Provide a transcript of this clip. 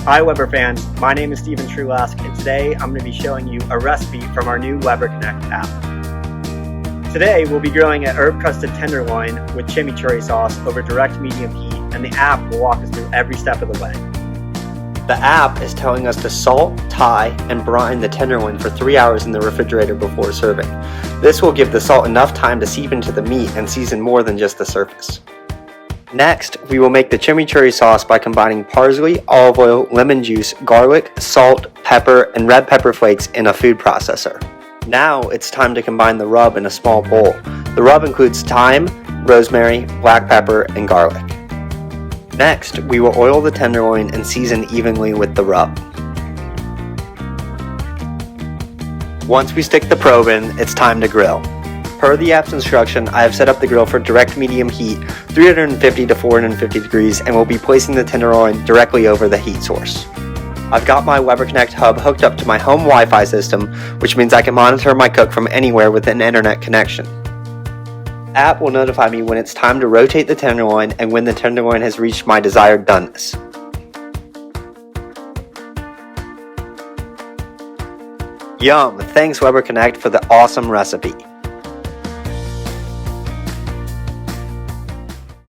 Hi Weber fans, my name is Steven Trulask, and today I'm going to be showing you a recipe from our new Weber Connect app. Today we'll be grilling a herb crusted tenderloin with chimichurri sauce over direct medium heat, and the app will walk us through every step of the way. The app is telling us to salt, tie, and brine the tenderloin for 3 hours in the refrigerator before serving. This will give the salt enough time to seep into the meat and season more than just the surface. Next, we will make the chimichurri sauce by combining parsley, olive oil, lemon juice, garlic, salt, pepper, and red pepper flakes in a food processor. Now it's time to combine the rub in a small bowl. The rub includes thyme, rosemary, black pepper, and garlic. Next, we will oil the tenderloin and season evenly with the rub. Once we stick the probe in, it's time to grill. Per the app's instruction, I have set up the grill for direct medium heat, 350 to 450 degrees, and will be placing the tenderloin directly over the heat source. I've got my Weber Connect hub hooked up to my home Wi-Fi system, which means I can monitor my cook from anywhere with an internet connection. The app will notify me when it's time to rotate the tenderloin and when the tenderloin has reached my desired doneness. Yum! Thanks Weber Connect for the awesome recipe.